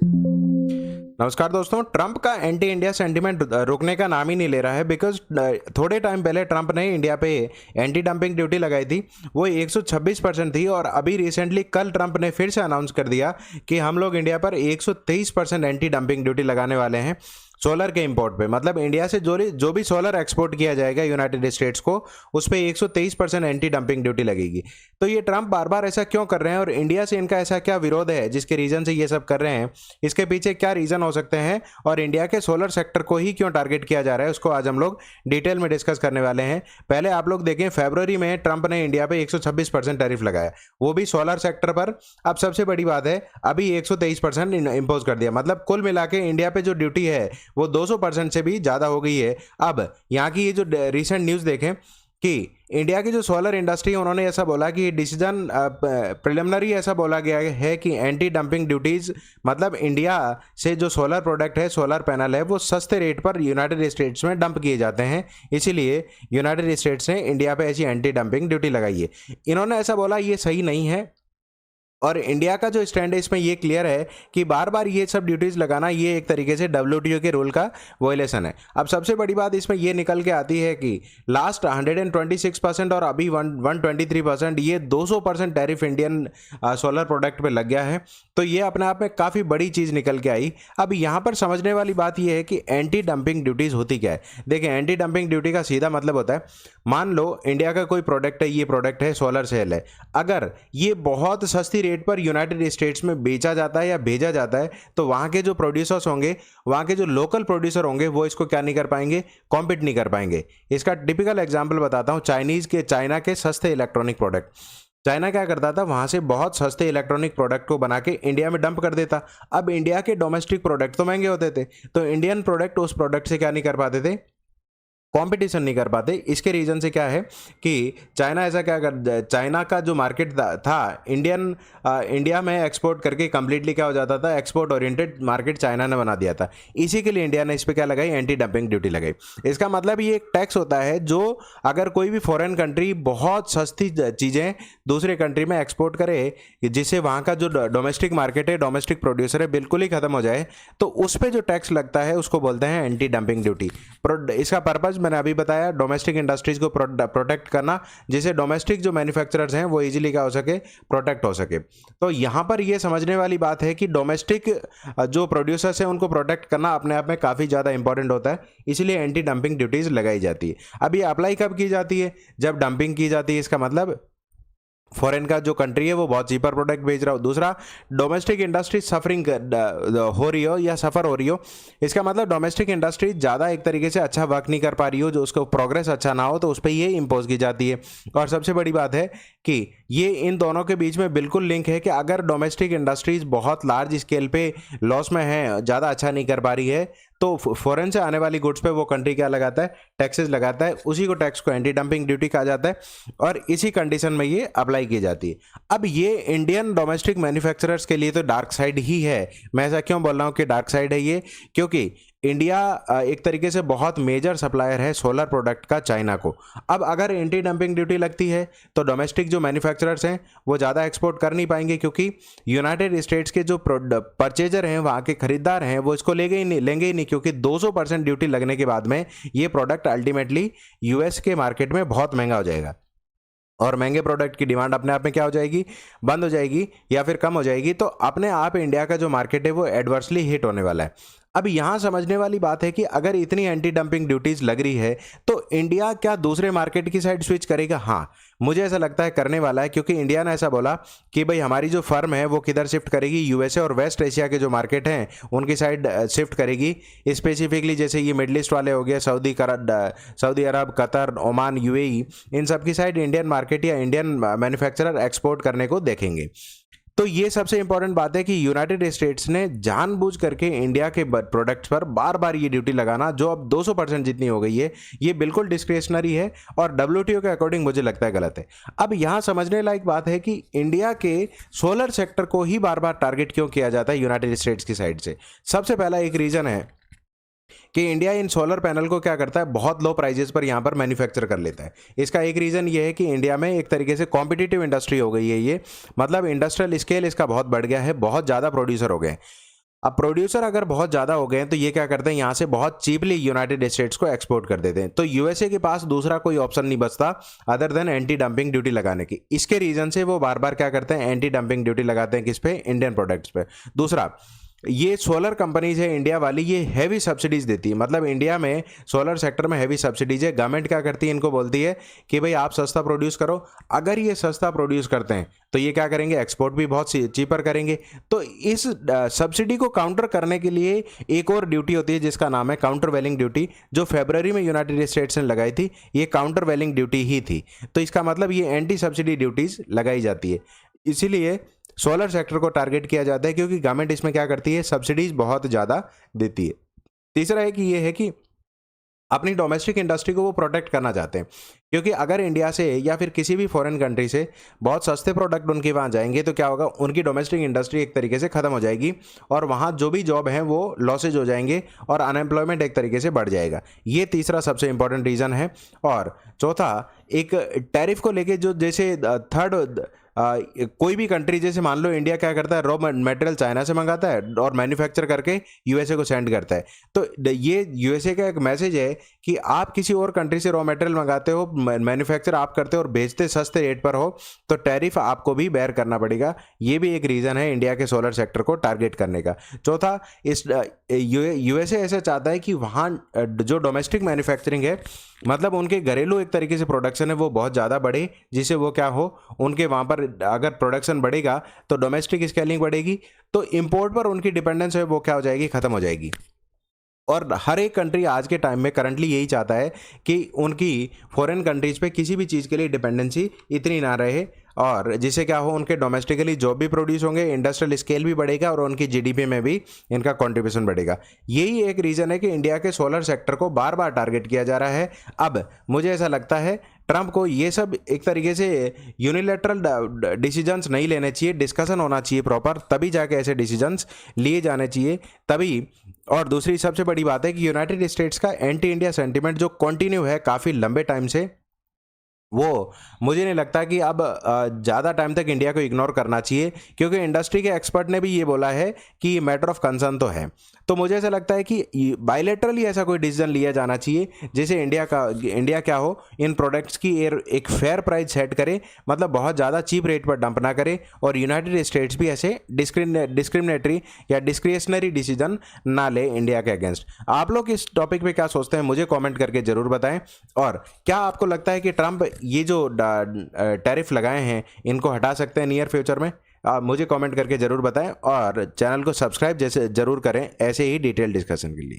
नमस्कार दोस्तों। ट्रंप का एंटी इंडिया सेंटीमेंट रुकने का नाम ही नहीं ले रहा है बिकॉज थोड़े टाइम पहले ट्रंप ने इंडिया पे एंटी डंपिंग ड्यूटी लगाई थी। वो 126% थी और अभी रिसेंटली कल ट्रंप ने फिर से अनाउंस कर दिया कि हम लोग इंडिया पर 123% एंटी डंपिंग ड्यूटी लगाने वाले हैं सोलर के इंपोर्ट पे। मतलब इंडिया से जो भी सोलर एक्सपोर्ट किया जाएगा यूनाइटेड स्टेट्स को, उस पर 123% एंटी डंपिंग ड्यूटी लगेगी। तो ये ट्रंप बार बार ऐसा क्यों कर रहे हैं और इंडिया से इनका ऐसा क्या विरोध है जिसके रीजन से ये सब कर रहे हैं? इसके पीछे क्या रीजन हो सकते हैं और इंडिया के सोलर सेक्टर को ही क्यों टारगेट किया जा रहा है, उसको आज हम लोग डिटेल में डिस्कस करने वाले हैं। पहले आप लोग देखें, फरवरी में ट्रंप ने इंडिया पे 126% टैरिफ लगाया, वो भी सोलर सेक्टर पर। अब सबसे बड़ी बात है, अभी 123% इंपोज कर दिया। मतलब कुल मिला के इंडिया पे जो ड्यूटी है वो 200% से भी ज़्यादा हो गई है। अब यहाँ की ये जो रिसेंट न्यूज़ देखें कि इंडिया की जो सोलर इंडस्ट्री है, उन्होंने ऐसा बोला कि डिसीजन प्रिलिमिनरी ऐसा बोला गया है कि एंटी डंपिंग ड्यूटीज़, मतलब इंडिया से जो सोलर प्रोडक्ट है, सोलर पैनल है, वो सस्ते रेट पर यूनाइटेड स्टेट्स में डंप किए जाते हैं। इसीलिए यूनाइटेड स्टेट्स ने इंडिया पे ऐसी एंटी डंपिंग ड्यूटी लगाई है। इन्होंने ऐसा बोला, ये सही नहीं है और इंडिया का जो स्टैंड है इसमें ये क्लियर है कि बार बार ये सब ड्यूटीज़ लगाना ये एक तरीके से डब्ल्यूटीओ के रूल का वॉयलेशन है। अब सबसे बड़ी बात इसमें ये निकल के आती है कि लास्ट 126% और अभी 123%, ये 200% टैरिफ इंडियन सोलर प्रोडक्ट पे लग गया है। तो ये अपने आप में काफ़ी बड़ी चीज़ निकल के आई। अब यहाँ पर समझने वाली बात ये है कि एंटी डंपिंग ड्यूटीज़ होती क्या है। देखिए, एंटी डंपिंग ड्यूटी का सीधा मतलब होता है, मान लो इंडिया का कोई प्रोडक्ट है, ये प्रोडक्ट है सोलर सेल है, अगर ये बहुत सस्ती रेट पर यूनाइटेड स्टेट्स में बेचा जाता है या भेजा जाता है, तो वहाँ के जो प्रोड्यूसर्स होंगे, वहाँ के जो लोकल प्रोड्यूसर होंगे, वो इसको क्या नहीं कर पाएंगे, कॉम्पीट नहीं कर पाएंगे। इसका टिपिकल एग्जांपल बताता हूँ, चाइना के सस्ते इलेक्ट्रॉनिक प्रोडक्ट। चाइना क्या करता था, वहाँ से बहुत सस्ते इलेक्ट्रॉनिक प्रोडक्ट को बना के इंडिया में डंप कर देता। अब इंडिया के डोमेस्टिक प्रोडक्ट तो महंगे होते थे, तो इंडियन प्रोडक्ट उस प्रोडक्ट से क्या नहीं कर पाते थे, कंपटीशन नहीं कर पाते। इसके रीजन से क्या है कि चाइना का जो मार्केट था इंडिया में एक्सपोर्ट करके कंप्लीटली क्या हो जाता था, एक्सपोर्ट ओरिएंटेड मार्केट चाइना ने बना दिया था। इसी के लिए इंडिया ने इस पर क्या लगाई, एंटी डंपिंग ड्यूटी लगाई। इसका मतलब ये एक टैक्स होता है जो अगर कोई भी फॉरेन कंट्री बहुत सस्ती चीज़ें दूसरे कंट्री में एक्सपोर्ट करे, जिससे वहाँ का जो डोमेस्टिक मार्केट है, डोमेस्टिक प्रोड्यूसर है, बिल्कुल ही खत्म हो जाए, तो उस पर जो टैक्स लगता है उसको बोलते हैं एंटी डंपिंग ड्यूटी। इसका पर्पज मैंने अभी बताया, डोमेस्टिक इंडस्ट्रीज को प्रोटेक्ट करना, जिससे डोमेस्टिक जो मैन्युफैक्चरर्स हैं वो इजीली क्या हो सके, प्रोटेक्ट हो सके। तो यहाँ पर ये समझने वाली बात है कि डोमेस्टिक जो प्रोड्यूसर्स हैं उनको प्रोटेक्ट करना अपने आप में काफ़ी ज़्यादा इंपॉर्टेंट होता है, इसलिए एंटी डंपिंग ड्यूटीज़ लगाई जाती है। अब ये अप्लाई कब की जाती है, जब डंपिंग की जाती है। इसका मतलब फॉरेन का जो कंट्री है वो बहुत चीपर प्रोडक्ट बेच रहा हो। दूसरा, डोमेस्टिक इंडस्ट्री सफरिंग हो रही हो या सफ़र हो रही हो। इसका मतलब डोमेस्टिक इंडस्ट्री ज़्यादा एक तरीके से अच्छा वर्क नहीं कर पा रही हो, जो उसको प्रोग्रेस अच्छा ना हो, तो उस पर ये इम्पोज की जाती है। और सबसे बड़ी बात है कि ये इन दोनों के बीच में बिल्कुल लिंक है कि अगर डोमेस्टिक इंडस्ट्रीज बहुत लार्ज स्केल पे लॉस में है, ज़्यादा अच्छा नहीं कर पा रही है, तो फॉरेन से आने वाली गुड्स पे वो कंट्री क्या लगाता है, टैक्सेस लगाता है। उसी को टैक्स को एंटी डंपिंग ड्यूटी कहा जाता है और इसी कंडीशन में ये अप्लाई की जाती है। अब ये इंडियन डोमेस्टिक मैन्युफैक्चरर्स के लिए तो डार्क साइड ही है। मैं ऐसा क्यों बोल रहा हूँ कि डार्क साइड है ये, क्योंकि इंडिया एक तरीके से बहुत मेजर सप्लायर है सोलर प्रोडक्ट का चाइना को। अब अगर एंटी डंपिंग ड्यूटी लगती है तो डोमेस्टिक जो मैन्युफैक्चरर्स हैं वो ज़्यादा एक्सपोर्ट कर नहीं पाएंगे, क्योंकि यूनाइटेड स्टेट्स के जो परचेजर हैं, वहाँ के खरीदार हैं, वो इसको लेंगे ही नहीं, क्योंकि 200% ड्यूटी लगने के बाद में ये प्रोडक्ट अल्टीमेटली यूएस के मार्केट में बहुत महंगा हो जाएगा और महंगे प्रोडक्ट की डिमांड अपने आप में क्या हो जाएगी, बंद हो जाएगी या फिर कम हो जाएगी। तो अपने आप इंडिया का जो मार्केट है वो एडवर्सली हिट होने वाला है। अब यहाँ समझने वाली बात है कि अगर इतनी एंटी डंपिंग ड्यूटीज़ लग रही है तो इंडिया क्या दूसरे मार्केट की साइड स्विच करेगा? हाँ, मुझे ऐसा लगता है करने वाला है, क्योंकि इंडिया ने ऐसा बोला कि भाई हमारी जो फर्म है वो किधर शिफ्ट करेगी, यूएसए और वेस्ट एशिया के जो मार्केट हैं उनकी साइड शिफ्ट करेगी। स्पेसिफिकली जैसे ये मिडल ईस्ट वाले हो गए, सऊदी अरब, कतर, ओमान, यूएई, इन सब की साइड इंडियन मार्केट या इंडियन मैन्युफैक्चरर एक्सपोर्ट करने को देखेंगे। तो ये सबसे इंपॉर्टेंट बात है कि यूनाइटेड स्टेट्स ने जानबूझ करके इंडिया के प्रोडक्ट्स पर बार बार ये ड्यूटी लगाना, जो अब 200% जितनी हो गई है, ये बिल्कुल डिस्क्रिशनरी है और डब्ल्यूटीओ के अकॉर्डिंग मुझे लगता है गलत है। अब यहाँ समझने लायक बात है कि इंडिया के सोलर सेक्टर को ही बार बार टारगेट क्यों किया जाता है यूनाइटेड स्टेट्स की साइड से। सबसे पहला एक रीज़न है कि इंडिया इन सोलर पैनल को क्या करता है, बहुत लो प्राइजेस पर यहाँ पर मैन्युफैक्चर कर लेता है। इसका एक रीज़न ये है कि इंडिया में एक तरीके से कॉम्पिटिटिव इंडस्ट्री हो गई है ये, मतलब इंडस्ट्रियल स्केल इसका बहुत बढ़ गया है, बहुत ज़्यादा प्रोड्यूसर हो गए। अब प्रोड्यूसर अगर बहुत ज़्यादा हो गए हैं तो ये क्या करते हैं, यहाँ से बहुत चीपली यूनाइटेड स्टेट्स को एक्सपोर्ट कर देते हैं। तो यूएसए के पास दूसरा कोई ऑप्शन नहीं बचता other than anti dumping duty लगाने की। इसके रीजन से वो बार बार क्या करते हैं, एंटी डंपिंग ड्यूटी लगाते हैं किस पे, इंडियन प्रोडक्ट्स पे। दूसरा, ये सोलर कंपनीज है इंडिया वाली, ये हैवी सब्सिडीज देती है, मतलब इंडिया में सोलर सेक्टर में हैवी सब्सिडीज है। गवर्नमेंट क्या करती है, इनको बोलती है कि भाई आप सस्ता प्रोड्यूस करो। अगर ये सस्ता प्रोड्यूस करते हैं तो ये क्या करेंगे, एक्सपोर्ट भी बहुत चीपर करेंगे। तो इस सब्सिडी को काउंटर करने के लिए एक और ड्यूटी होती है जिसका नाम है काउंटर वेलिंग ड्यूटी, जो फरवरी में यूनाइटेड स्टेट्स ने लगाई थी। ये काउंटर वेलिंग ड्यूटी ही थी। तो इसका मतलब ये एंटी सब्सिडी ड्यूटीज लगाई जाती है। इसीलिए सोलर सेक्टर को टारगेट किया जाता है, क्योंकि गवर्नमेंट इसमें क्या करती है, सब्सिडीज बहुत ज़्यादा देती है। तीसरा है कि ये है कि अपनी डोमेस्टिक इंडस्ट्री को वो प्रोटेक्ट करना चाहते हैं, क्योंकि अगर इंडिया से या फिर किसी भी फॉरेन कंट्री से बहुत सस्ते प्रोडक्ट उनके वहाँ जाएंगे तो क्या होगा, उनकी डोमेस्टिक इंडस्ट्री एक तरीके से ख़त्म हो जाएगी और वहाँ जो भी जॉब हैं वो लॉसेज हो जाएंगे और अनएम्प्लॉयमेंट एक तरीके से बढ़ जाएगा। ये तीसरा सबसे इंपॉर्टेंट रीज़न है। और चौथा, एक टैरिफ को लेके जो जैसे थर्ड, कोई भी कंट्री, जैसे मान लो इंडिया क्या करता है, रॉ मटेरियल चाइना से मंगाता है और मैन्युफैक्चर करके यूएसए को सेंड करता है। तो ये यूएसए का एक मैसेज है कि आप किसी और कंट्री से रॉ मटेरियल मंगाते हो, मैन्युफैक्चर आप करते हो और बेचते सस्ते रेट पर हो, तो टैरिफ आपको भी बेयर करना पड़ेगा। ये भी एक रीज़न है इंडिया के सोलर सेक्टर को टारगेट करने का। चौथा, इस यूएसए ऐसा चाहता है कि वहाँ जो डोमेस्टिक मैन्युफैक्चरिंग है, मतलब उनके घरेलू एक तरीके से प्रोडक्शन है वो बहुत ज़्यादा बढ़े, जिससे वो क्या हो, उनके वहाँ पर अगर प्रोडक्शन बढ़ेगा तो डोमेस्टिक स्केलिंग बढ़ेगी, तो इंपोर्ट पर उनकी डिपेंडेंस है वो क्या हो जाएगी, ख़त्म हो जाएगी। और हर एक कंट्री आज के टाइम में करंटली यही चाहता है कि उनकी फॉरेन कंट्रीज़ पे किसी भी चीज़ के लिए डिपेंडेंसी इतनी ना रहे, और जिससे क्या हो, उनके डोमेस्टिकली जॉब भी प्रोड्यूस होंगे, इंडस्ट्रियल स्केल भी बढ़ेगा और उनकी जीडीपी में भी इनका कंट्रीब्यूशन बढ़ेगा। यही एक रीज़न है कि इंडिया के सोलर सेक्टर को बार बार टारगेट किया जा रहा है। अब मुझे ऐसा लगता है ट्रंप को ये सब एक तरीके से यूनिलैटरल डिसीजंस नहीं लेने चाहिए, डिस्कशन होना चाहिए प्रॉपर, तभी जाके ऐसे डिसीजंस लिए जाने चाहिए तभी। और दूसरी सबसे बड़ी बात है कि यूनाइटेड स्टेट्स का एंटी इंडिया सेंटीमेंट जो कंटिन्यू है काफ़ी लंबे टाइम से, वो मुझे नहीं लगता कि अब ज़्यादा टाइम तक इंडिया को इग्नोर करना चाहिए, क्योंकि इंडस्ट्री के एक्सपर्ट ने भी ये बोला है कि ये मैटर ऑफ कंसर्न तो है। तो मुझे ऐसा लगता है कि बायलैटरली ऐसा कोई डिसीजन लिया जाना चाहिए जिसे इंडिया क्या हो, इन प्रोडक्ट्स की एक फेयर प्राइस सेट करे, मतलब बहुत ज़्यादा चीप रेट पर डंप ना करे, और यूनाइटेड स्टेट्स भी ऐसे डिस्क्रिमिनेटरी या डिस्क्रिशनरी डिसीजन ना ले इंडिया के अगेंस्ट। आप लोग इस टॉपिक पे क्या सोचते हैं, मुझे कमेंट करके ज़रूर बताएं। और क्या आपको लगता है कि ट्रंप ये जो टैरिफ लगाए हैं इनको हटा सकते हैं नियर फ्यूचर में? आप मुझे कमेंट करके ज़रूर बताएं और चैनल को सब्सक्राइब जैसे ज़रूर करें ऐसे ही डिटेल डिस्कशन के लिए।